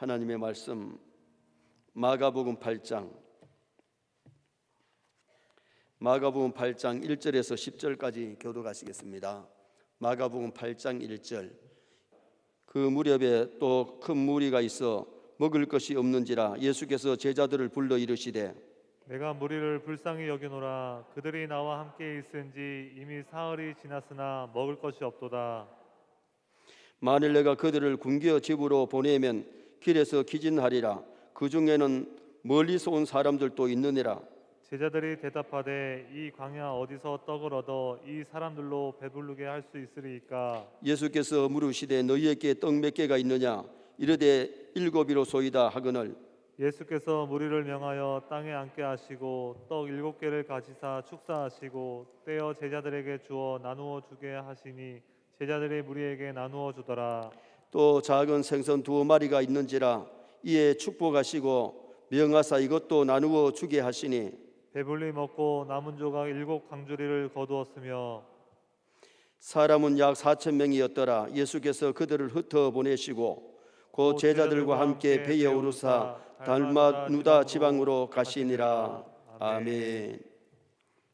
하나님의 말씀 마가복음 8장 1절에서 10절까지 교독하시겠습니다. 마가복음 8장 1절. 그 무렵에 또 큰 무리가 있어 먹을 것이 없는지라 예수께서 제자들을 불러 이르시되 내가 무리를 불쌍히 여기노라. 그들이 나와 함께 있은지 이미 사흘이 지났으나 먹을 것이 없도다. 만일 내가 그들을 굶겨 집으로 보내면 길에서 기진하리라. 그 중에는 멀리서 온 사람들도 있느니라. 제자들이 대답하되 이 광야 어디서 떡을 얻어 이 사람들로 배부르게 할 수 있으리이까? 예수께서 물으시되 너희에게 떡 몇 개가 있느냐? 이르되 7이로소이다 하거늘 예수께서 무리를 명하여 땅에 앉게 하시고 떡 7개를 가지사 축사하시고 떼어 제자들에게 주어 나누어 주게 하시니 제자들이 무리에게 나누어 주더라. 또 작은 생선 2마리가 있는지라 이에 축복하시고 명하사 이것도 나누어 주게 하시니 배불리 먹고 남은 조각 7강주리를 거두었으며 사람은 약 4,000명이었더라. 예수께서 그들을 흩어 보내시고 곧 제자들과 함께 배에 오르사 달마누다 지방으로 가시니라. 아멘.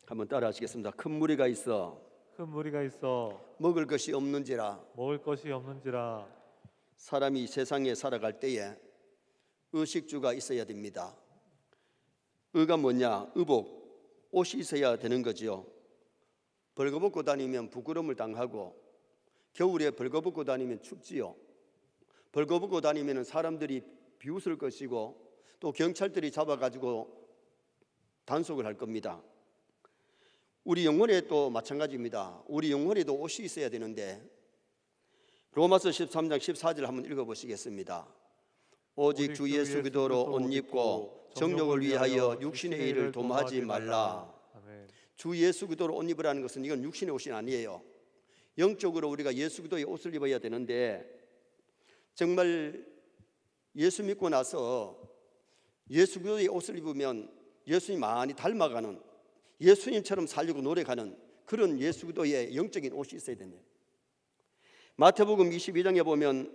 한번 따라하시겠습니다. 큰 무리가 있어 먹을 것이 없는지라. 사람이 세상에 살아갈 때에 의식주가 있어야 됩니다. 의가 뭐냐? 의복, 옷이 있어야 되는 거죠. 벌거벗고 다니면 부끄러움을 당하고 겨울에 벌거벗고 다니면 춥지요. 벌거벗고 다니면 사람들이 비웃을 것이고 또 경찰들이 잡아가지고 단속을 할 겁니다. 우리 영혼에도 마찬가지입니다. 우리 영혼에도 옷이 있어야 되는데 로마서 13장 14절 한번 읽어보시겠습니다. 오직 주 예수 그리스도로 옷 입고 정욕을 위하여 육신의 일을 도모하지 말라. 아멘. 주 예수 그리스도로 옷 입으라는 것은 이건 육신의 옷이 아니에요. 영적으로 우리가 예수 그리스도의 옷을 입어야 되는데 정말 예수 믿고 나서 예수 그리스도의 옷을 입으면 예수님 많이 닮아가는, 예수님처럼 살려고 노력하는 그런 예수 그리스도의 영적인 옷이 있어야 됩니다. 마태복음 22장에 보면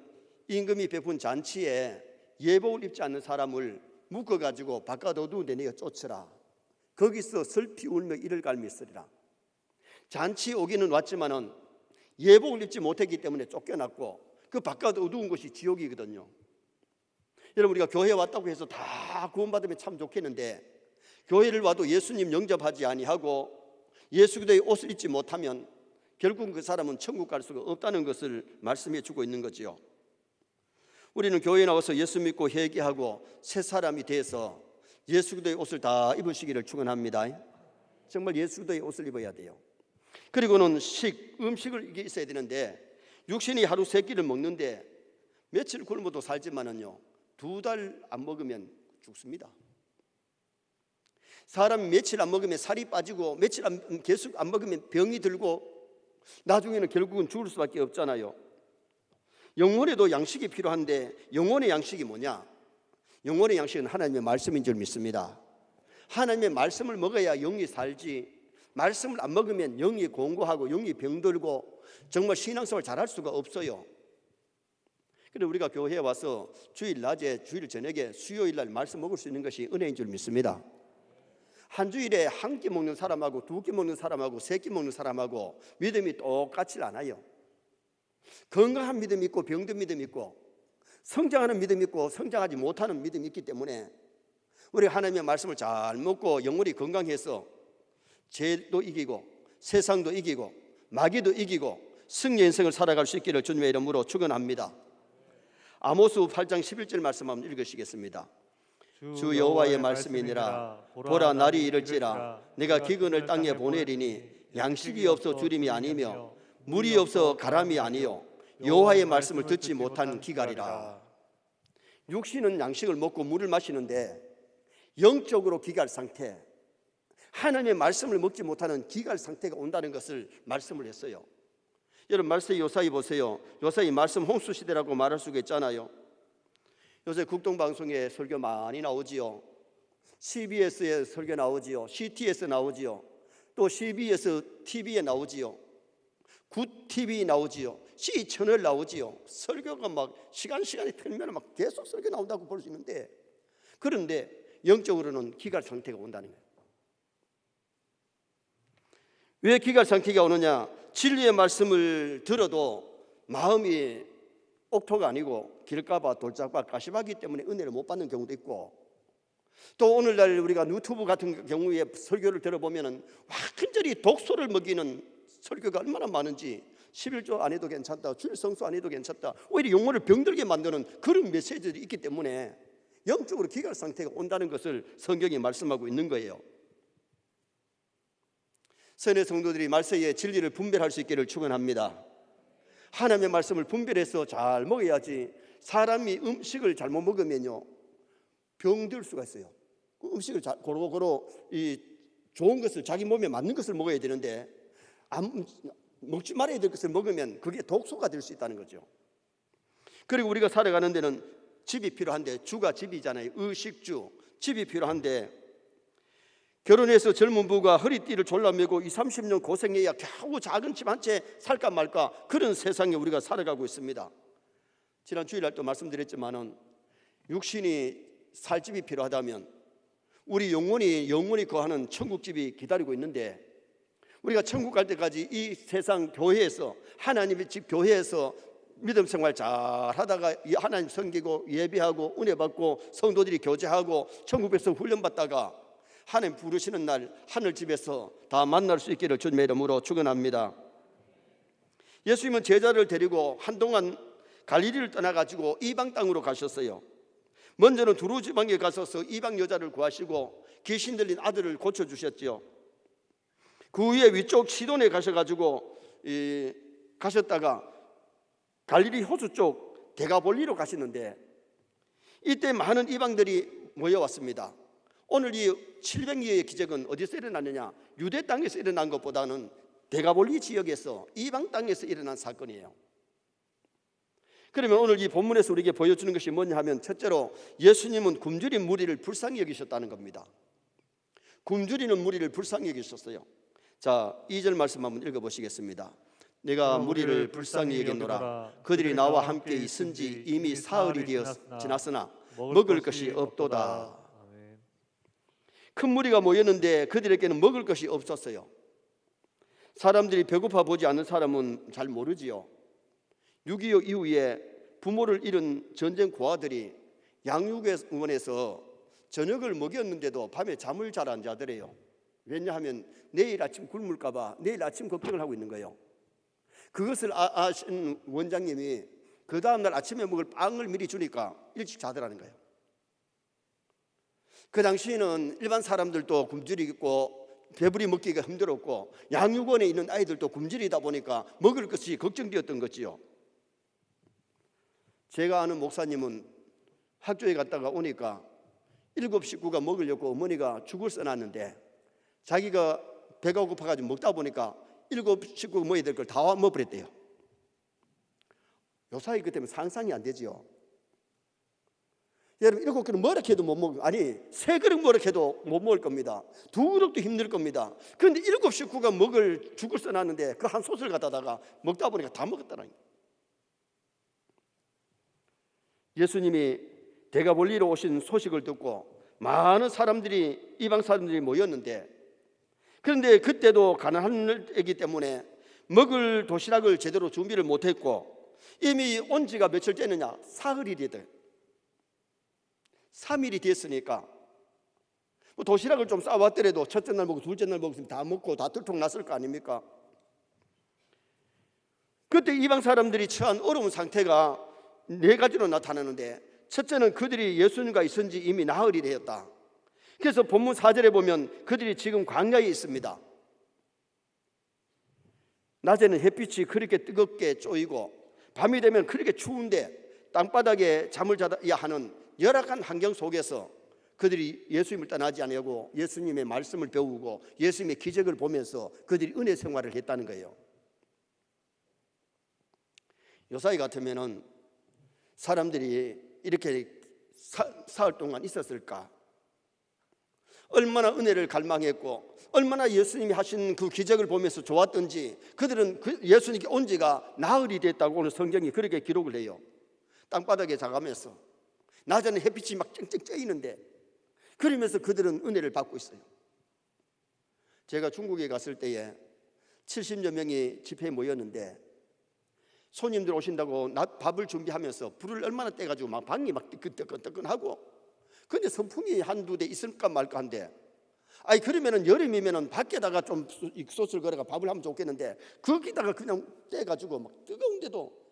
임금이 베푼 잔치에 예복을 입지 않는 사람을 묶어가지고 바깥 어두운 데 내어 쫓으라. 거기서 슬피 울며 이를 갈미 있으리라. 잔치 오기는 왔지만은 예복을 입지 못했기 때문에 쫓겨났고 그 바깥 어두운 곳이 지옥이거든요. 여러분, 우리가 교회에 왔다고 해서 다 구원받으면 참 좋겠는데 교회를 와도 예수님 영접하지 아니하고 예수 그리스도의 옷을 입지 못하면 결국 그 사람은 천국 갈 수가 없다는 것을 말씀해 주고 있는 거지요. 우리는 교회에 나와서 예수 믿고 회개하고 새 사람이 돼서 예수 그리스도의 옷을 다 입으시기를 축원합니다. 정말 예수 그리스도의 옷을 입어야 돼요. 그리고는 음식을 이게 있어야 되는데 육신이 하루 3끼를 먹는데 며칠 굶어도 살지만은요 2달 안 먹으면 죽습니다. 사람이 며칠 안 먹으면 살이 빠지고 계속 안 먹으면 병이 들고 나중에는 결국은 죽을 수밖에 없잖아요. 영혼에도 양식이 필요한데 영혼의 양식이 뭐냐? 영혼의 양식은 하나님의 말씀인 줄 믿습니다. 하나님의 말씀을 먹어야 영이 살지, 말씀을 안 먹으면 영이 공고하고 영이 병들고 정말 신앙생활 잘할 수가 없어요. 그래서 우리가 교회에 와서 주일 낮에 주일 저녁에 수요일 날 말씀 먹을 수 있는 것이 은혜인 줄 믿습니다. 한 주일에 한 끼 먹는 사람하고 2끼 먹는 사람하고 3끼 먹는 사람하고 믿음이 똑같지 않아요. 건강한 믿음이 있고 병든 믿음이 있고 성장하는 믿음이 있고 성장하지 못하는 믿음이 있기 때문에 우리 하나님의 말씀을 잘 먹고 영혼이 건강해서 죄도 이기고 세상도 이기고 마귀도 이기고 승리의 인생을 살아갈 수 있기를 주님의 이름으로 축원합니다. 아모스 8장 11절 말씀 한번 읽으시겠습니다. 주 여호와의 말씀이니라. 보라 날이 이를지라 내가 기근을 땅에 보내리니 양식이 없어 주림이 아니며 물이 없어 가람이 아니요 여호와의 말씀을 듣지 못하는 기갈이라. 육신은 양식을 먹고 물을 마시는데 영적으로 기갈 상태, 하나님의 말씀을 먹지 못하는 기갈 상태가 온다는 것을 말씀을 했어요. 여러분, 말세 요사이 보세요. 요사이 말씀 홍수 시대라고 말할 수가 있잖아요. 요새 국동방송에 설교 많이 나오지요. CBS에 설교 나오지요. CTS 나오지요. 또 CBS TV에 나오지요. 굿 TV 나오지요. 시천을 나오지요. 설교가 막 시간이 틀면 막 계속 설교 나온다고 볼 수 있는데, 그런데 영적으로는 기갈 상태가 온다는 거예요. 왜 기갈 상태가 오느냐? 진리의 말씀을 들어도 마음이 옥토가 아니고 길가봐 돌짝봐 가시바기 때문에 은혜를 못 받는 경우도 있고, 또 오늘날 우리가 유튜브 같은 경우에 설교를 들어보면은 완전히 독소를 먹이는 설교가 얼마나 많은지, 11조 안 해도 괜찮다, 주일 성수 안 해도 괜찮다, 오히려 영혼을 병들게 만드는 그런 메시지들이 있기 때문에 영적으로 기갈 상태가 온다는 것을 성경이 말씀하고 있는 거예요. 선의 성도들이 말세에 진리를 분별할 수 있기를 축원합니다. 하나님의 말씀을 분별해서 잘 먹어야지. 사람이 음식을 잘못 먹으면요 병들 수가 있어요. 음식을 고루고루 이 좋은 것을, 자기 몸에 맞는 것을 먹어야 되는데 먹지 말아야 될 것을 먹으면 그게 독소가 될 수 있다는 거죠. 그리고 우리가 살아가는 데는 집이 필요한데, 주가 집이잖아요. 의식주, 집이 필요한데, 결혼해서 젊은 부부가 허리띠를 졸라매고 20-30년 고생해야 겨우 작은 집 한 채 살까 말까, 그런 세상에 우리가 살아가고 있습니다. 지난 주일날 또 말씀드렸지만은 육신이 살 집이 필요하다면 우리 영혼이 거하는 천국집이 기다리고 있는데, 우리가 천국 갈 때까지 이 세상 교회에서, 하나님의 집 교회에서 믿음 생활 잘 하다가 하나님 섬기고 예배하고 은혜 받고 성도들이 교제하고 천국 백성 훈련 받다가 하나님 부르시는 날 하늘집에서 다 만날 수 있기를 주님의 이름으로 축원합니다. 예수님은 제자를 데리고 한동안 갈릴리를 떠나가지고 이방 땅으로 가셨어요. 먼저는 두루 지방에 가셔서 이방 여자를 구하시고 귀신 들린 아들을 고쳐주셨죠. 그 후에 위쪽 시돈에 가셔가지고 가셨다가 갈릴리 호수 쪽 데가볼리로 가시는데, 이때 많은 이방들이 모여왔습니다. 오늘 이 700리의 기적은 어디서 일어났느냐? 유대 땅에서 일어난 것보다는 데가볼리 지역에서, 이방 땅에서 일어난 사건이에요. 그러면 오늘 이 본문에서 우리에게 보여주는 것이 뭐냐 하면, 첫째로 예수님은 굶주린 무리를 불쌍히 여기셨다는 겁니다. 굶주리는 무리를 불쌍히 여기셨어요. 자, 2절 말씀 한번 읽어보시겠습니다. 내가 무리를 불쌍히 여겼노라. 그들이 나와 함께 있은지 이미 사흘이 지났으나 먹을 것이 없도다. 큰 무리가 모였는데 그들에게는 먹을 것이 없었어요. 사람들이 배고파 보지 않는 사람은 잘 모르지요. 6.25 이후에 부모를 잃은 전쟁 고아들이 양육원에서 저녁을 먹였는데도 밤에 잠을 잘 안 자더래요. 왜냐하면 내일 아침 굶을까 봐 내일 아침 걱정을 하고 있는 거예요. 그것을 아신 원장님이 그 다음날 아침에 먹을 빵을 미리 주니까 일찍 자더라는 거예요. 그 당시에는 일반 사람들도 굶주리고 배부리 먹기가 힘들었고, 양육원에 있는 아이들도 굶주리다 보니까 먹을 것이 걱정되었던 거지요. 제가 아는 목사님은 학교에 갔다가 오니까 7 식구가 먹으려고 어머니가 죽을 써놨는데, 자기가 배가 고파가지고 먹다 보니까 7 식구가 먹어야 될 걸 다 먹어버렸대요. 요사이 그 때문에 상상이 안 되지요. 여러분 7 그릇 뭐렇게도 못 먹고, 아니 3 그릇 뭐렇게도 못 먹을 겁니다. 2 그릇도 힘들 겁니다. 그런데 7 식구가 먹을 죽을 써놨는데 그 한 솥을 갖다가 먹다 보니까 다 먹었다는 거예요. 예수님이 데가볼리로 오신 소식을 듣고 많은 사람들이, 이방 사람들이 모였는데, 그런데 그때도 가난한 때이기 때문에 먹을 도시락을 제대로 준비를 못했고, 이미 온 지가 며칠 됐느냐? 사흘이 됐어요. 3일이 됐으니까 뭐 도시락을 좀 싸왔더라도 첫째 날 먹고 둘째 날 먹으면 다 먹고 다 들통났을 거 아닙니까? 그때 이방 사람들이 처한 어려운 상태가 4가지로 나타나는데, 첫째는 그들이 예수님과 있은 지 이미 나흘이 되었다. 그래서 본문 4절에 보면 그들이 지금 광야에 있습니다. 낮에는 햇빛이 그렇게 뜨겁게 쪼이고 밤이 되면 그렇게 추운데 땅바닥에 잠을 자야 하는 열악한 환경 속에서 그들이 예수님을 떠나지 않으려고 예수님의 말씀을 배우고 예수님의 기적을 보면서 그들이 은혜 생활을 했다는 거예요. 요사이 같으면은 사람들이 이렇게 사흘 동안 있었을까? 얼마나 은혜를 갈망했고 얼마나 예수님이 하신 그 기적을 보면서 좋았던지 그들은 예수님께 온 지가 나흘이 됐다고 오늘 성경이 그렇게 기록을 해요. 땅바닥에 자가면서 낮에는 햇빛이 막 쨍쨍 쬐이는데 그러면서 그들은 은혜를 받고 있어요. 제가 중국에 갔을 때에 70여 명이 집회에 모였는데 손님들 오신다고 밥을 준비하면서 불을 얼마나 떼가지고 막 방이 막 뜨끈뜨끈하고 근데 선풍이 한두 대 있을까 말까 한데 아니 그러면은 여름이면은 밖에다가 좀 솥을 걸어가 밥을 하면 좋겠는데 거기다가 그냥 떼가지고 막 뜨거운데도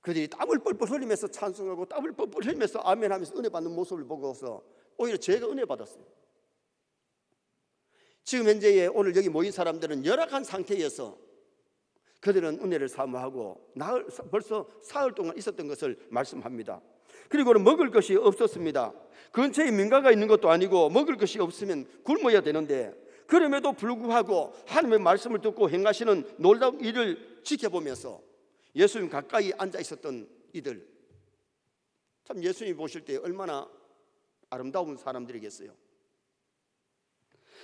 그들이 땀을 뻘뻘 흘리면서 찬송하고 땀을 뻘뻘 흘리면서 아멘하면서 은혜 받는 모습을 보고서 오히려 제가 은혜 받았어요. 지금 현재에 오늘 여기 모인 사람들은 열악한 상태에서 그들은 은혜를 사모하고 벌써 사흘 동안 있었던 것을 말씀합니다. 그리고는 먹을 것이 없었습니다. 근처에 민가가 있는 것도 아니고 먹을 것이 없으면 굶어야 되는데 그럼에도 불구하고 하나님의 말씀을 듣고 행하시는 놀라운 일을 지켜보면서 예수님 가까이 앉아 있었던 이들, 참 예수님 보실 때 얼마나 아름다운 사람들이겠어요.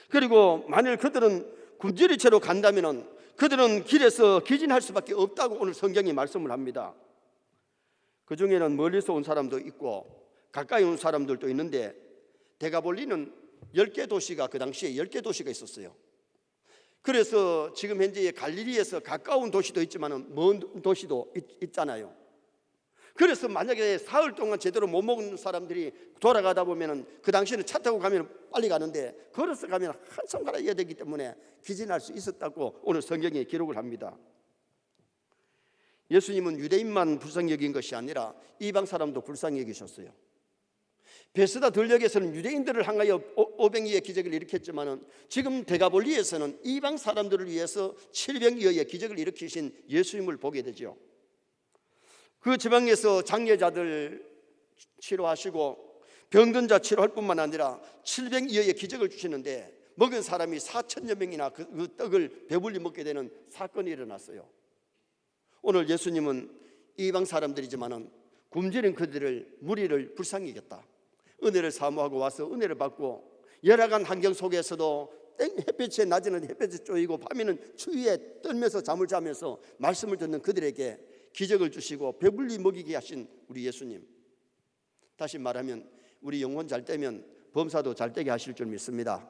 그리고 만일 그들은 굶주린 채로 간다면 그들은 길에서 기진할 수밖에 없다고 오늘 성경이 말씀을 합니다. 그 중에는 멀리서 온 사람도 있고 가까이 온 사람들도 있는데 데가볼리는 10개 도시가 그 당시에 10개 도시가 있었어요. 그래서 지금 현재 갈릴리에서 가까운 도시도 있지만 먼 도시도 있잖아요. 그래서 만약에 사흘 동안 제대로 못 먹는 사람들이 돌아가다 보면 그 당시에는 차 타고 가면 빨리 가는데 걸어서 가면 한참 가야 되기 때문에 기진할 수 있었다고 오늘 성경에 기록을 합니다. 예수님은 유대인만 불쌍히 여긴 것이 아니라 이방 사람도 불쌍히 여기셨어요. 베스다 들녘에서는 유대인들을 향하여 오병이의 기적을 일으켰지만 지금 데가볼리에서는 이방 사람들을 위해서 700여의 기적을 일으키신 예수님을 보게 되죠. 그 지방에서 장례자들 치료하시고 병든 자 치료할 뿐만 아니라 700여의 기적을 주시는데 먹은 사람이 4천여 명이나 그 떡을 배불리 먹게 되는 사건이 일어났어요. 오늘 예수님은 이방 사람들이지만은 굶주린 그들을 무리를 불쌍히 여겼다. 은혜를 사모하고 와서 은혜를 받고 열악한 환경 속에서도 햇볕에 낮에는 햇볕에 쪼이고 밤에는 추위에 떨면서 잠을 자면서 말씀을 듣는 그들에게 기적을 주시고 배불리 먹이게 하신 우리 예수님, 다시 말하면 우리 영혼 잘 되면 범사도 잘 되게 하실 줄 믿습니다.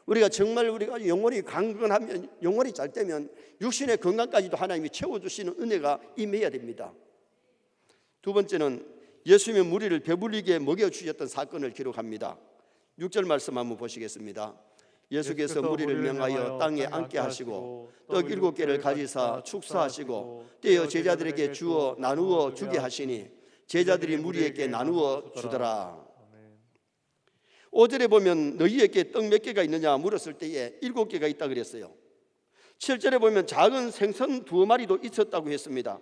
우리가 정말 우리가 영혼이 강건하면 영혼이 잘 되면 육신의 건강까지도 하나님이 채워주시는 은혜가 임해야 됩니다. 두 번째는 예수님의 무리를 배불리게 먹여주셨던 사건을 기록합니다. 6절 말씀 한번 보시겠습니다. 예수께서 무리를 명하여 땅에 앉게 하시고 떡 7개를 가지사 축사하시고 떼어 제자들에게 주어 나누어 주게 하시니 제자들이 무리에게 나누어 주더라. 5절에 보면 너희에게 떡 몇 개가 있느냐 물었을 때에 7개가 있다 그랬어요. 7절에 보면 작은 생선 2마리도 있었다고 했습니다.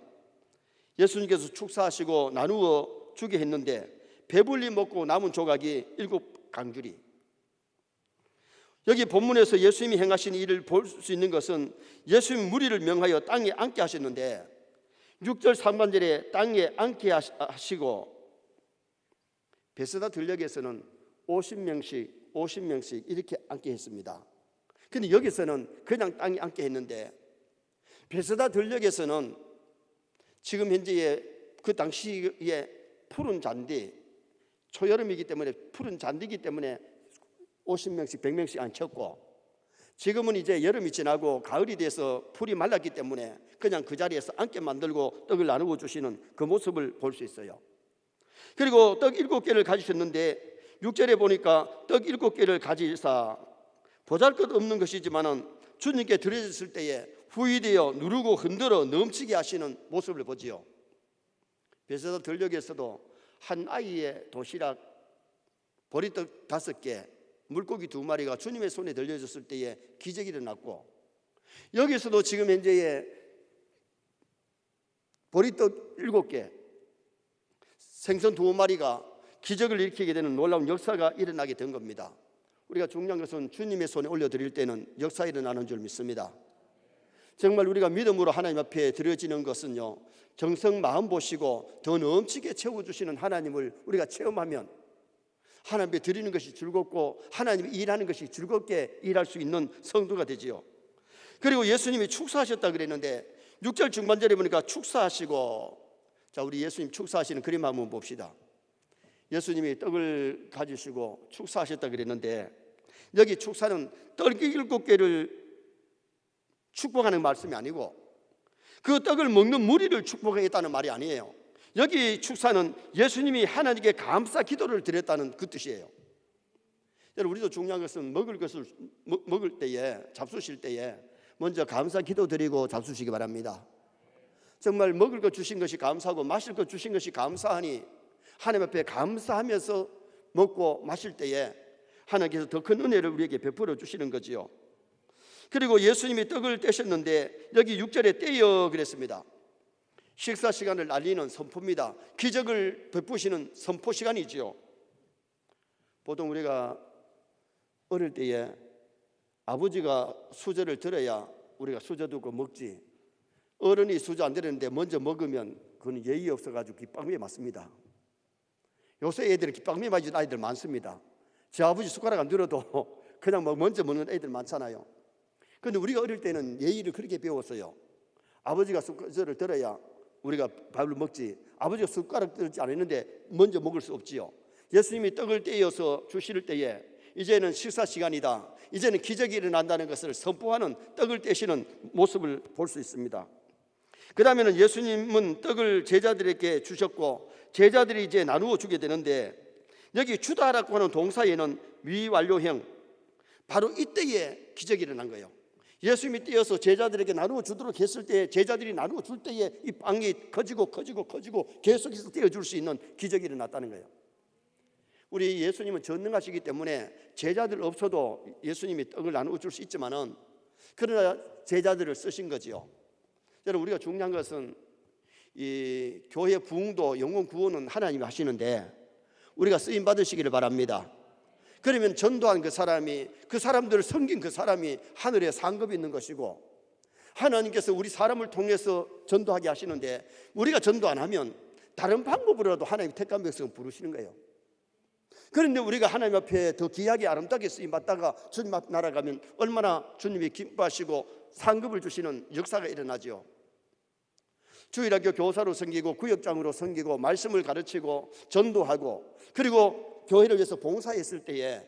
예수님께서 축사하시고 나누어 주게 했는데 배불리 먹고 남은 조각이 7강줄이. 여기 본문에서 예수님이 행하신 일을 볼 수 있는 것은 예수님 무리를 명하여 땅에 앉게 하셨는데 6절 3반절에 땅에 앉게 하시고 베스다 들녘에서는 50명씩 이렇게 앉게 했습니다. 근데 여기서는 그냥 땅에 앉게 했는데 베스다 들녘에서는 지금 현재의 그 당시에 푸른 잔디, 초여름이기 때문에 푸른 잔디이기 때문에 50명씩 100명씩 앉혔고 지금은 이제 여름이 지나고 가을이 돼서 풀이 말랐기 때문에 그냥 그 자리에서 앉게 만들고 떡을 나누어 주시는 그 모습을 볼 수 있어요. 그리고 떡 7개를 가지셨는데 6절에 보니까 떡 7개를 가지사 보잘것없는 것이지만은 주님께 드려졌을 때에 후이되어 누르고 흔들어 넘치게 하시는 모습을 보지요. 베스다 들녘에서도 한 아이의 도시락 보리떡 5개 물고기 2마리가 주님의 손에 들려졌을 때에 기적이 일어났고 여기서도 지금 현재의 보리떡 7개 생선 2마리가 기적을 일으키게 되는 놀라운 역사가 일어나게 된 겁니다. 우리가 중요한 것은 주님의 손에 올려드릴 때는 역사 일어나는 줄 믿습니다. 정말 우리가 믿음으로 하나님 앞에 드려지는 것은요 정성 마음 보시고 더 넘치게 채워주시는 하나님을 우리가 체험하면 하나님께 드리는 것이 즐겁고 하나님이 일하는 것이 즐겁게 일할 수 있는 성도가 되지요. 그리고 예수님이 축사하셨다 그랬는데 6절 중반절에 보니까 축사하시고, 자, 우리 예수님 축사하시는 그림 한번 봅시다. 예수님이 떡을 가지시고 축사하셨다 그랬는데 여기 축사는 떡 7개를 축복하는 말씀이 아니고 그 떡을 먹는 무리를 축복하겠다는 말이 아니에요. 여기 축사는 예수님이 하나님께 감사 기도를 드렸다는 그 뜻이에요. 여러분, 우리도 중요한 것은 먹을 것을 먹을 때에, 잡수실 때에 먼저 감사 기도 드리고 잡수시기 바랍니다. 정말 먹을 것 주신 것이 감사하고 마실 것 주신 것이 감사하니 하나님 앞에 감사하면서 먹고 마실 때에 하나님께서 더 큰 은혜를 우리에게 베풀어 주시는 거지요. 그리고 예수님이 떡을 떼셨는데 여기 6절에 떼어 그랬습니다. 식사 시간을 알리는 선포입니다. 기적을 베푸시는 선포 시간이지요. 보통 우리가 어릴 때에 아버지가 수저를 들어야 우리가 수저 두고 먹지, 어른이 수저 안 들었는데 먼저 먹으면 그건 예의 없어가지고 깃방위에 맞습니다. 요새 애들은 깃방위에 맞은 아이들 많습니다. 제 아버지 숟가락 안 들어도 그냥 먼저 먹는 애들 많잖아요. 그런데 우리가 어릴 때는 예의를 그렇게 배웠어요. 아버지가 수저를 들어야 우리가 밥을 먹지, 아버지가 숟가락 들지 않았는데 먼저 먹을 수 없지요. 예수님이 떡을 떼어서 주실 때에 이제는 식사 시간이다, 이제는 기적이 일어난다는 것을 선포하는 떡을 떼시는 모습을 볼 수 있습니다. 그 다음에는 예수님은 떡을 제자들에게 주셨고 제자들이 이제 나누어 주게 되는데 여기 주다라고 하는 동사에는 미완료형, 바로 이때에 기적이 일어난 거예요. 예수님이 떼어서 제자들에게 나누어 주도록 했을 때 제자들이 나누어 줄 때에 이 빵이 커지고 계속해서 떼어줄 수 있는 기적이 일어났다는 거예요. 우리 예수님은 전능하시기 때문에 제자들 없어도 예수님이 떡을 나누어 줄 수 있지만은 그러나 제자들을 쓰신 거지요. 여러분, 우리가 중요한 것은 이 교회 부흥도 영혼 구원은 하나님이 하시는데 우리가 쓰임 받으시기를 바랍니다. 그러면 전도한 그 사람이, 그 사람들을 섬긴 그 사람이 하늘에 상급이 있는 것이고 하나님께서 우리 사람을 통해서 전도하게 하시는데 우리가 전도 안 하면 다른 방법으로라도 하나님 택한 백성을 부르시는 거예요. 그런데 우리가 하나님 앞에 더 귀하게 아름답게 쓰임 받다가 주님 앞 날아가면 얼마나 주님이 기뻐하시고 상급을 주시는 역사가 일어나죠. 주일학교 교사로 섬기고 구역장으로 섬기고 말씀을 가르치고 전도하고 그리고 교회를 위해서 봉사했을 때에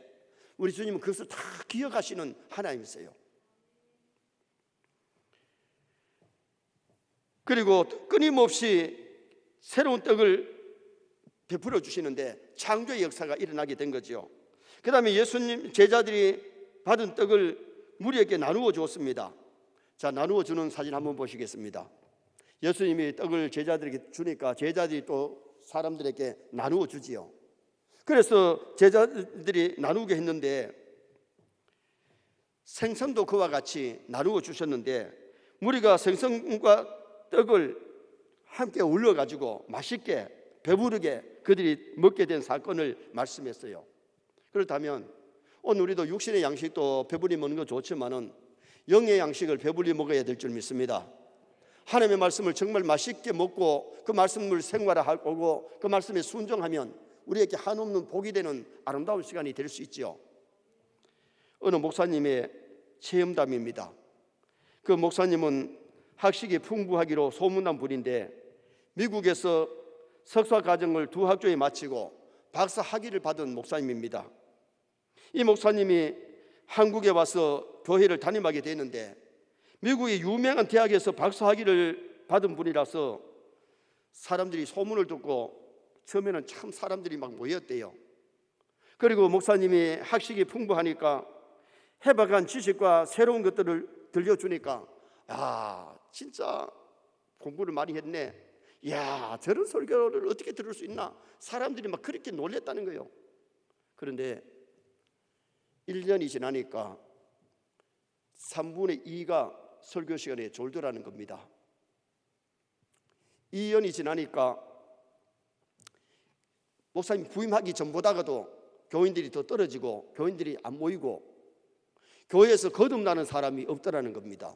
우리 주님은 그것을 다 기억하시는 하나님이세요. 그리고 끊임없이 새로운 떡을 베풀어 주시는데 창조의 역사가 일어나게 된 거죠. 그 다음에 예수님 제자들이 받은 떡을 무리에게 나누어 주었습니다. 자, 나누어 주는 사진 한번 보시겠습니다. 예수님이 떡을 제자들에게 주니까 제자들이 또 사람들에게 나누어 주지요. 그래서 제자들이 나누게 했는데 생선도 그와 같이 나누어 주셨는데 무리가 생선과 떡을 함께 올려가지고 맛있게 배부르게 그들이 먹게 된 사건을 말씀했어요. 그렇다면 오늘 우리도 육신의 양식도 배불리 먹는 거 좋지만은 영의 양식을 배불리 먹어야 될 줄 믿습니다. 하나님의 말씀을 정말 맛있게 먹고 그 말씀을 생활하고 그 말씀에 순종하면 우리에게 한없는 복이 되는 아름다운 시간이 될 수 있지요. 어느 목사님의 체험담입니다. 그 목사님은 학식이 풍부하기로 소문난 분인데 미국에서 석사 과정을 2학조에 마치고 박사 학위를 받은 목사님입니다. 이 목사님이 한국에 와서 교회를 담임하게 되는데 미국의 유명한 대학에서 박사 학위를 받은 분이라서 사람들이 소문을 듣고 처음에는 참 사람들이 막 모였대요. 그리고 목사님이 학식이 풍부하니까 해박한 지식과 새로운 것들을 들려주니까 야, 진짜 공부를 많이 했네. 야, 저런 설교를 어떻게 들을 수 있나? 사람들이 막 그렇게 놀랬다는 거예요. 그런데 1년이 지나니까 3분의 2가 설교 시간에 졸더라는 겁니다. 2년이 지나니까 목사님 부임하기 전보다가도 교인들이 더 떨어지고 교인들이 안 모이고 교회에서 거듭나는 사람이 없더라는 겁니다.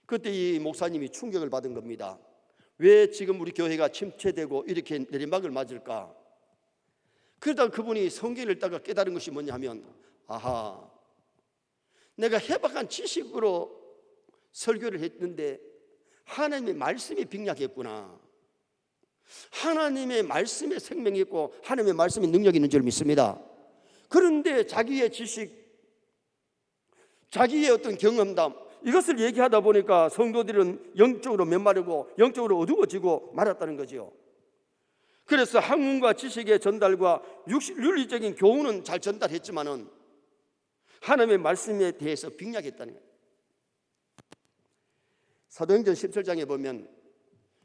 그때 이 목사님이 충격을 받은 겁니다. 왜 지금 우리 교회가 침체되고 이렇게 내리막을 맞을까? 그러다 그분이 성경을 읽다가 깨달은 것이 뭐냐 하면, 아하, 내가 해박한 지식으로 설교를 했는데 하나님의 말씀이 빙약했구나. 하나님의 말씀에 생명이 있고 하나님의 말씀에 능력이 있는 줄 믿습니다. 그런데 자기의 지식, 자기의 어떤 경험담, 이것을 얘기하다 보니까 성도들은 영적으로 메마르고 영적으로 어두워지고 말았다는 거지요. 그래서 학문과 지식의 전달과 윤리적인 교훈은 잘 전달했지만은 하나님의 말씀에 대해서 빙약했다는 거예요. 사도행전 17장에 보면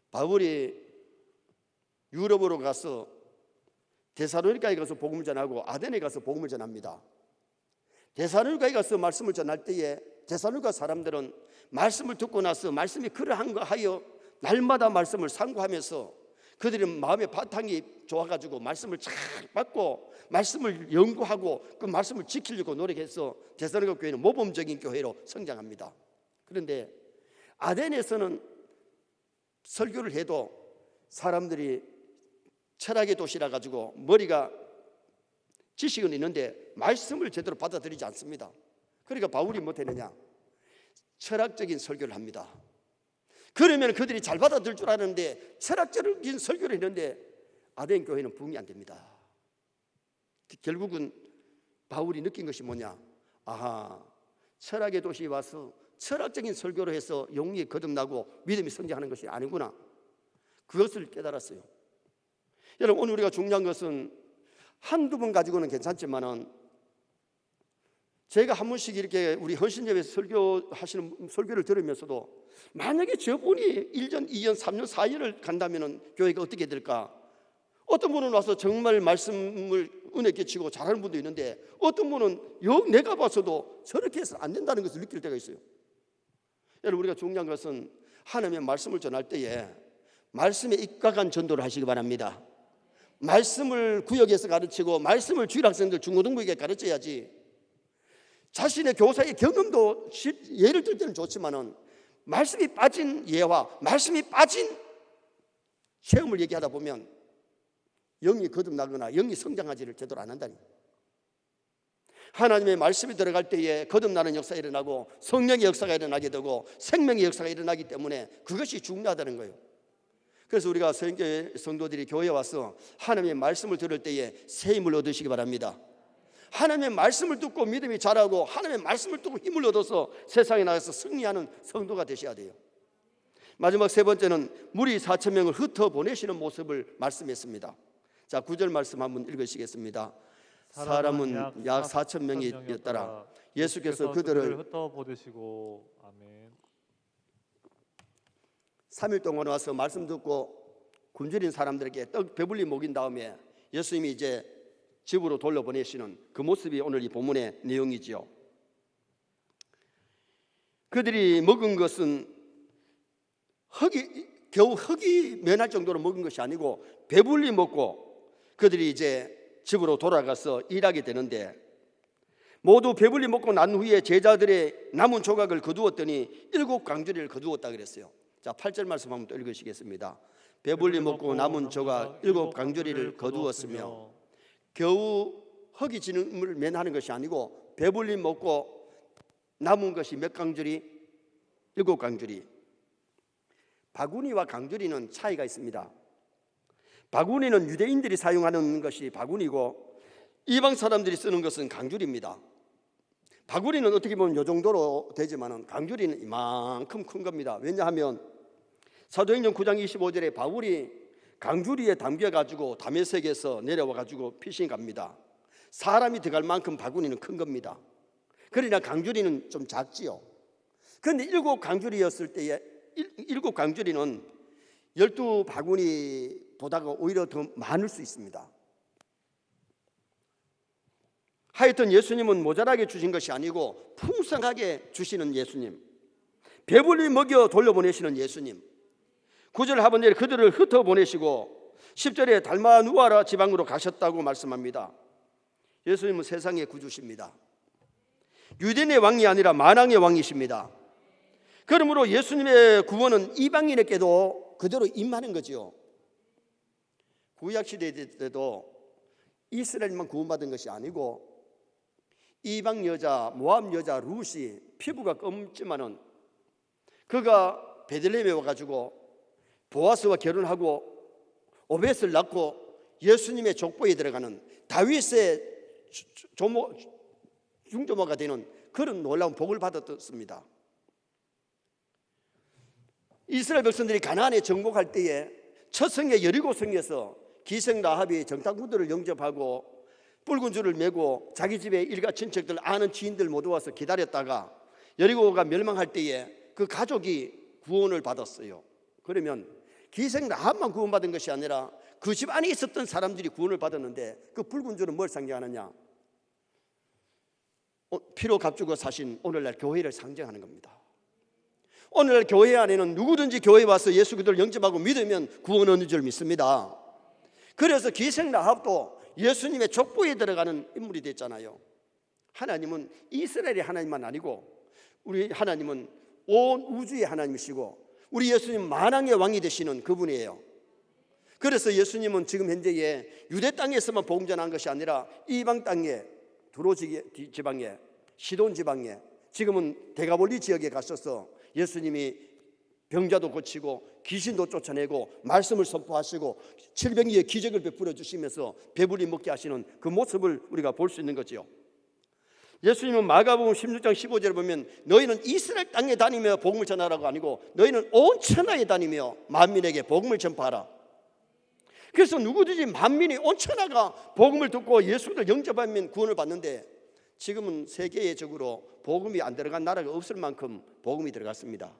바울이 유럽으로 가서 데살로니가에 가서 복음을 전하고 아덴에 가서 복음을 전합니다. 데살로니가에 가서 말씀을 전할 때에 데살로니가 사람들은 말씀을 듣고 나서 말씀이 그러한가 하여 날마다 말씀을 상고하면서 그들은 마음의 바탕이 좋아가지고 말씀을 잘 받고 말씀을 연구하고 그 말씀을 지키려고 노력해서 데살로니가 교회는 모범적인 교회로 성장합니다. 그런데 아덴에서는 설교를 해도 사람들이 철학의 도시라 가지고 머리가 지식은 있는데 말씀을 제대로 받아들이지 않습니다. 그러니까 바울이 못했느냐? 철학적인 설교를 합니다. 그러면 그들이 잘 받아들일 줄 아는데 철학적인 설교를 했는데 아덴 교회는 부응이 안 됩니다. 결국은 바울이 느낀 것이 뭐냐? 아하, 철학의 도시에 와서 철학적인 설교를 해서 영이 거듭나고 믿음이 성장하는 것이 아니구나. 그것을 깨달았어요. 여러분, 오늘 우리가 중요한 것은 한두 번 가지고는 괜찮지만은 제가 한 번씩 이렇게 우리 헌신예배에서 설교하시는 설교를 들으면서도 만약에 저분이 1년, 2년, 3년, 4년을 간다면 교회가 어떻게 될까? 어떤 분은 와서 정말 말씀을 은혜 끼치고 잘하는 분도 있는데 어떤 분은 내가 봐서도 저렇게 해서 안 된다는 것을 느낄 때가 있어요. 여러분, 우리가 중요한 것은 하나님의 말씀을 전할 때에 말씀에 입각한 전도를 하시기 바랍니다. 말씀을 구역에서 가르치고 말씀을 주일학생들 중고등부에게 가르쳐야지. 자신의 교사의 경험도 예를 들 때는 좋지만은 말씀이 빠진 예와 말씀이 빠진 체험을 얘기하다 보면 영이 거듭나거나 영이 성장하지를 제대로 안 한다니. 하나님의 말씀이 들어갈 때에 거듭나는 역사가 일어나고 성령의 역사가 일어나게 되고 생명의 역사가 일어나기 때문에 그것이 중요하다는 거예요. 그래서 우리가 성도들이 교회에 와서 하나님의 말씀을 들을 때에 새 힘을 얻으시기 바랍니다. 하나님의 말씀을 듣고 믿음이 자라고 하나님의 말씀을 듣고 힘을 얻어서 세상에 나가서 승리하는 성도가 되셔야 돼요. 마지막 세 번째는 무리 4,000명을 흩어보내시는 모습을 말씀했습니다. 자, 9절 말씀 한번 읽으시겠습니다. 사람은 약 4,000명이었더라. 예수께서 그들을 흩어보내시고. 아멘. 3일 동안 와서 말씀 듣고 굶주린 사람들에게 떡 배불리 먹인 다음에 예수님이 이제 집으로 돌려보내시는 그 모습이 오늘 이 본문의 내용이지요. 그들이 먹은 것은 겨우 흙이 면할 정도로 먹은 것이 아니고 배불리 먹고 그들이 이제 집으로 돌아가서 일하게 되는데 모두 배불리 먹고 난 후에 제자들의 남은 조각을 거두었더니 7강주리를 거두었다 그랬어요. 자, 8절 말씀 한번 또 읽으시겠습니다. 배불리 먹고 남은 조각 7강주리를 거두었으며, 겨우 허기 지름을 면하는 것이 아니고 배불리 먹고 남은 것이 몇 강주리? 7강주리. 바구니와 강주리는 차이가 있습니다. 바구니는 유대인들이 사용하는 것이 바구니고 이방 사람들이 쓰는 것은 강주리입니다. 바구니는 어떻게 보면 이 정도로 되지만 강주리는 이만큼 큰 겁니다. 왜냐하면 사도행전 9장 25절에 바울이 강주리에 담겨가지고 다메섹에서 내려와가지고 피신이 갑니다. 사람이 들어갈 만큼 바구니는 큰 겁니다. 그러나 강주리는 좀 작지요. 그런데 7강주리였을 때에 7강주리는 12바구니보다가 오히려 더 많을 수 있습니다. 하여튼 예수님은 모자라게 주신 것이 아니고 풍성하게 주시는 예수님, 배불리 먹여 돌려보내시는 예수님. 9절 하반절에 그들을 흩어보내시고 10절에 달마누아라 지방으로 가셨다고 말씀합니다. 예수님은 세상의 구주십니다. 유대인의 왕이 아니라 만왕의 왕이십니다. 그러므로 예수님의 구원은 이방인에게도 그대로 임하는 거지요. 구약시대 때도 이스라엘만 구원받은 것이 아니고 이방 여자 모압 여자 룻이 피부가 검지만은 그가 베들레헴에 와가지고 보아스와 결혼하고 오벳을 낳고 예수님의 족보에 들어가는 다윗의 중조모가 되는 그런 놀라운 복을 받았습니다. 이스라엘 백성들이 가나안에 정복할 때에 첫 성에 여리고 성에서 기생 라합이 정탐꾼들을 영접하고 붉은 줄을 메고 자기 집에 일가 친척들 아는 지인들 모두 와서 기다렸다가 여리고가 멸망할 때에 그 가족이 구원을 받았어요. 그러면 기생 라합만 구원받은 것이 아니라 그 집 안에 있었던 사람들이 구원을 받았는데 그 붉은 줄은 뭘 상징하느냐? 피로 값주고 사신 오늘날 교회를 상징하는 겁니다. 오늘날 교회 안에는 누구든지 교회에 와서 예수 그리스도를 영접하고 믿으면 구원 얻는 줄 믿습니다. 그래서 기생 라합도 예수님의 족보에 들어가는 인물이 됐잖아요. 하나님은 이스라엘의 하나님만 아니고 우리 하나님은 온 우주의 하나님이시고 우리 예수님 만왕의 왕이 되시는 그분이에요. 그래서 예수님은 지금 현재에 유대 땅에서만 복음 전한 것이 아니라 이방 땅에 두로 지방에 시돈 지방에 지금은 데가볼리 지역에 가셔서 예수님이 병자도 고치고 귀신도 쫓아내고 말씀을 선포하시고 칠병이의 기적을 베풀어 주시면서 배불리 먹게 하시는 그 모습을 우리가 볼 수 있는 거죠. 예수님은 마가복음 16장 15절에 보면 너희는 이스라엘 땅에 다니며 복음을 전하라고 아니고 너희는 온 천하에 다니며 만민에게 복음을 전파하라. 그래서 누구든지 만민이 온 천하가 복음을 듣고 예수를 영접하면 구원을 받는데 지금은 세계적으로 복음이 안 들어간 나라가 없을 만큼 복음이 들어갔습니다.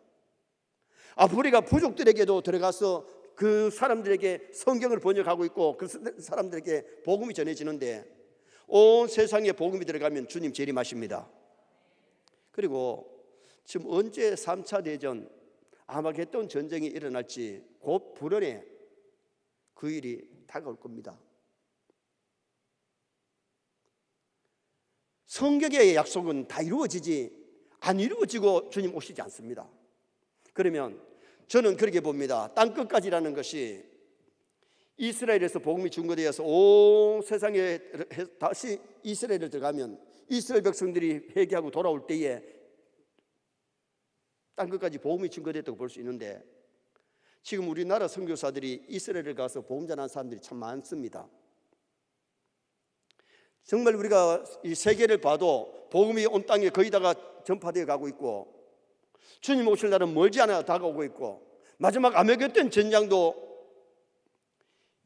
아프리카 부족들에게도 들어가서 그 사람들에게 성경을 번역하고 있고 그 사람들에게 복음이 전해지는데 온 세상에 복음이 들어가면 주님 재림하십니다. 그리고 지금 언제 3차 대전 아마겟돈 전쟁이 일어날지 곧 불언에 그 일이 다가올 겁니다. 성경의 약속은 다 이루어지지 안 이루어지고 주님 오시지 않습니다. 그러면 저는 그렇게 봅니다. 땅끝까지라는 것이 이스라엘에서 복음이 증거되어서 온 세상에 다시 이스라엘에 들어가면 이스라엘 백성들이 회개하고 돌아올 때에 땅끝까지 복음이 증거됐다고 볼 수 있는데 지금 우리나라 선교사들이 이스라엘에 가서 복음 전하는 사람들이 참 많습니다. 정말 우리가 이 세계를 봐도 복음이 온 땅에 거의 다가 전파되어 가고 있고 주님 오실 날은 멀지 않아 다가오고 있고 마지막 아메겟돈 전쟁도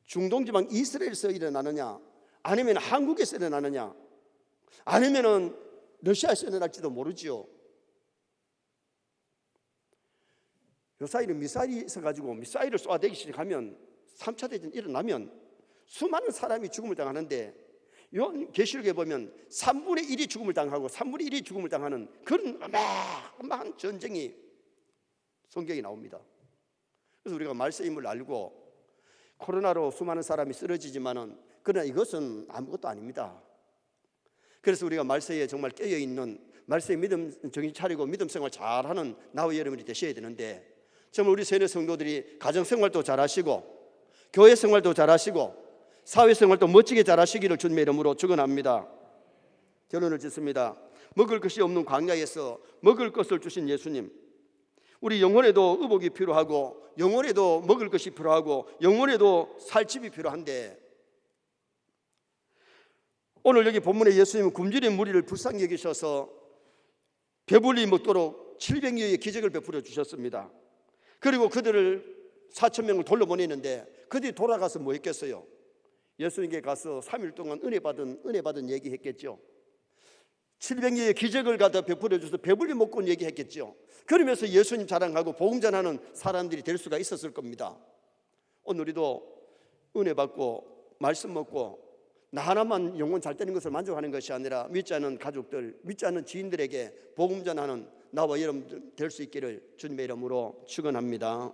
중동지방 이스라엘에서 일어나느냐 아니면 한국에서 일어나느냐 아니면 러시아에서 일어날지도 모르지요. 요 사이에 미사일이 있어가지고 미사일을 쏘아대기 시작하면 3차 대전 일어나면 수많은 사람이 죽음을 당하는데 요 계시록에 보면 3분의 1이 죽음을 당하고 3분의 1이 죽음을 당하는 그런 어마어마한 전쟁이 성경에 나옵니다. 그래서 우리가 말씀임을 알고 코로나로 수많은 사람이 쓰러지지만은 그러나 이것은 아무것도 아닙니다. 그래서 우리가 말씀에 정말 깨어있는 말씀에 믿음 정신 차리고 믿음 생활 잘하는 나와 여러분이 되셔야 되는데 정말 우리 세뇌 성도들이 가정생활도 잘하시고 교회 생활도 잘하시고 사회생활도 멋지게 잘하시기를 주님의 이름으로 축원합니다. 결론을 짓습니다. 먹을 것이 없는 광야에서 먹을 것을 주신 예수님, 우리 영혼에도 의복이 필요하고 영혼에도 먹을 것이 필요하고 영혼에도 살 집이 필요한데 오늘 여기 본문에 예수님은 굶주린 무리를 불쌍히 여기셔서 배불리 먹도록 700여의 기적을 베풀어 주셨습니다. 그리고 그들을 4,000명을 돌려보내는데 그들이 돌아가서 뭐 했겠어요? 예수님께 가서 3일 동안 은혜 받은 얘기했겠죠. 700여의 기적을 갖다 베풀어 줘서 배불리 먹고 온 얘기했겠죠. 그러면서 예수님 자랑하고 복음 전하는 사람들이 될 수가 있었을 겁니다. 오늘 우리도 은혜 받고 말씀 먹고 나 하나만 영혼 잘 되는 것을 만족하는 것이 아니라 믿지 않는 가족들, 믿지 않는 지인들에게 복음 전하는 나와 여러분들 될 수 있기를 주님의 이름으로 축원합니다.